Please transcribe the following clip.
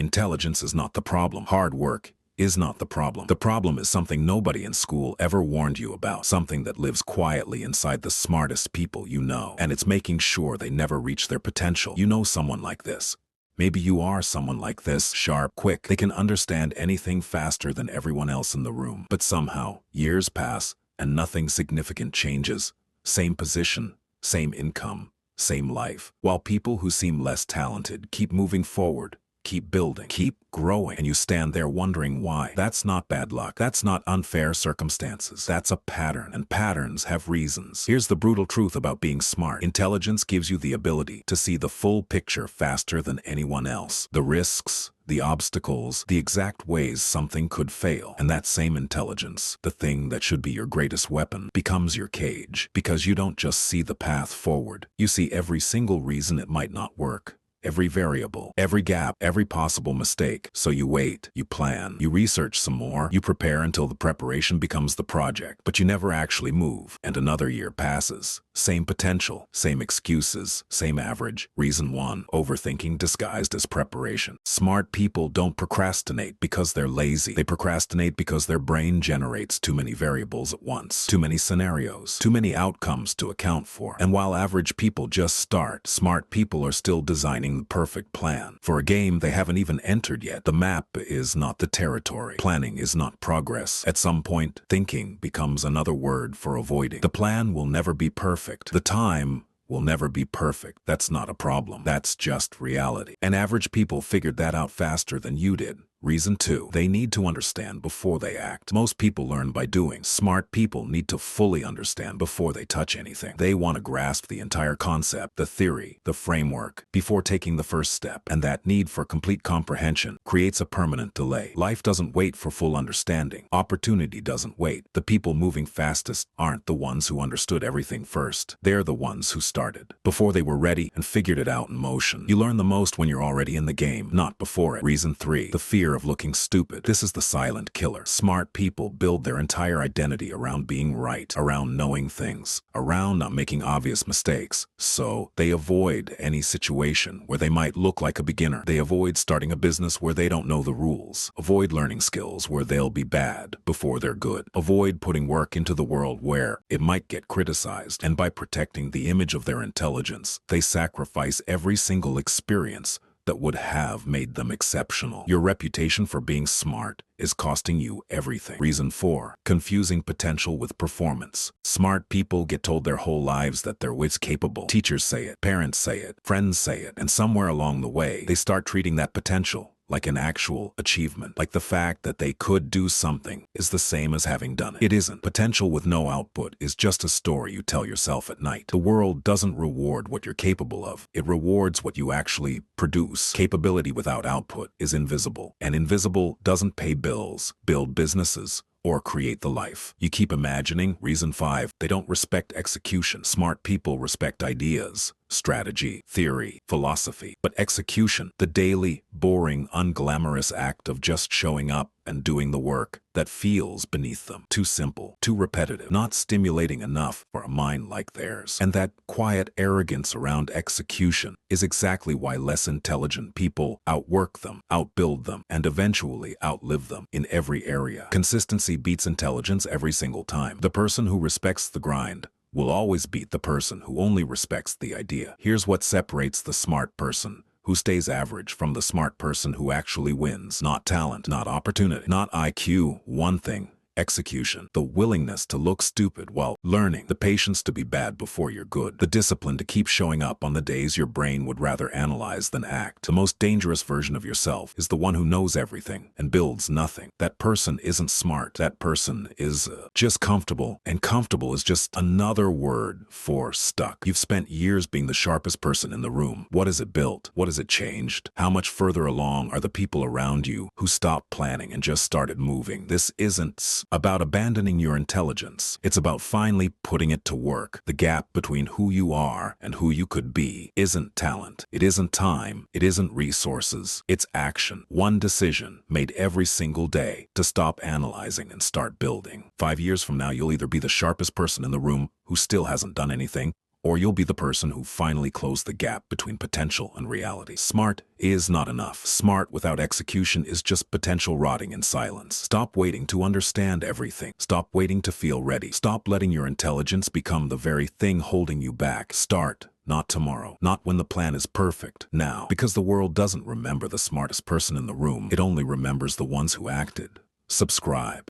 Intelligence is not the problem. Hard work is not the problem. The problem is something nobody in school ever warned you about, something that lives quietly inside the smartest people you know, and it's making sure they never reach their potential. You know someone like this. Maybe you are someone like this, sharp, quick. They can understand anything faster than everyone else in the room. But somehow, years pass and nothing significant changes. Same position, same income, same life. While people who seem less talented keep moving forward, keep building, keep growing, and you stand there wondering why. That's not bad luck. That's not unfair circumstances. That's a pattern, and patterns have reasons. Here's the brutal truth about being smart. Intelligence gives you the ability to see the full picture faster than anyone else. The risks, the obstacles, the exact ways something could fail. And that same intelligence, the thing that should be your greatest weapon, becomes your cage. Because you don't just see the path forward. You see every single reason it might not work. Every variable, every gap, every possible mistake. So you wait, you plan, you research some more, you prepare until the preparation becomes the project, but you never actually move. And another year passes. Same potential, same excuses, same average. Reason 1, overthinking disguised as preparation. Smart people don't procrastinate because they're lazy. They procrastinate because their brain generates too many variables at once, too many scenarios, too many outcomes to account for. And while average people just start, smart people are still designing the perfect plan. For a game they haven't even entered yet, the map is not the territory. Planning is not progress. At some point, thinking becomes another word for avoiding. The plan will never be perfect. The time will never be perfect. That's not a problem. That's just reality. And average people figured that out faster than you did. Reason 2, they need to understand before they act. Most people learn by doing. Smart people need to fully understand before they touch anything. They want to grasp the entire concept, the theory, the framework, before taking the first step. And that need for complete comprehension creates a permanent delay. Life doesn't wait for full understanding. Opportunity doesn't wait. The people moving fastest aren't the ones who understood everything first. They're the ones who started before they were ready and figured it out in motion. You learn the most when you're already in the game, not before it. Reason 3, the fear of looking stupid. This is the silent killer. Smart people build their entire identity around being right, around knowing things, around not making obvious mistakes. So they avoid any situation where they might look like a beginner. They avoid starting a business where they don't know the rules. Avoid learning skills where they'll be bad before they're good. Avoid putting work into the world where it might get criticized. And by protecting the image of their intelligence, they sacrifice every single experience that would have made them exceptional. Your reputation for being smart is costing you everything. Reason 4, confusing potential with performance. Smart people get told their whole lives that they're what's capable. Teachers say it, parents say it, friends say it, and somewhere along the way, they start treating that potential like an actual achievement. Like the fact that they could do something is the same as having done it. It isn't. Potential with no output is just a story you tell yourself at night. The world doesn't reward what you're capable of. It rewards what you actually produce. Capability without output is invisible. And invisible doesn't pay bills, build businesses, or create the life you keep imagining. Reason 5, they don't respect execution. Smart people respect ideas, strategy, theory, philosophy. But execution, the daily, boring, unglamorous act of just showing up and doing the work that feels beneath them. Too simple, too repetitive, not stimulating enough for a mind like theirs. And that quiet arrogance around execution is exactly why less intelligent people outwork them, outbuild them, and eventually outlive them in every area. Consistency beats intelligence every single time. The person who respects the grind will always beat the person who only respects the idea. Here's what separates the smart person who stays average from the smart person who actually wins. Not talent, not opportunity, not IQ. One thing: execution. The willingness to look stupid while learning. The patience to be bad before you're good. The discipline to keep showing up on the days your brain would rather analyze than act. The most dangerous version of yourself is the one who knows everything and builds nothing. That person isn't smart. That person is just comfortable. And comfortable is just another word for stuck. You've spent years being the sharpest person in the room. What has it built? What has it changed? How much further along are the people around you who stopped planning and just started moving? This isn't about abandoning your intelligence. It's about finally putting it to work. The gap between who you are and who you could be isn't talent. It isn't time. It isn't resources. It's action. One decision made every single day to stop analyzing and start building. 5 years from now, you'll either be the sharpest person in the room who still hasn't done anything, or you'll be the person who finally closed the gap between potential and reality. Smart is not enough. Smart without execution is just potential rotting in silence. Stop waiting to understand everything. Stop waiting to feel ready. Stop letting your intelligence become the very thing holding you back. Start. Not tomorrow. Not when the plan is perfect. Now. Because the world doesn't remember the smartest person in the room. It only remembers the ones who acted. Subscribe.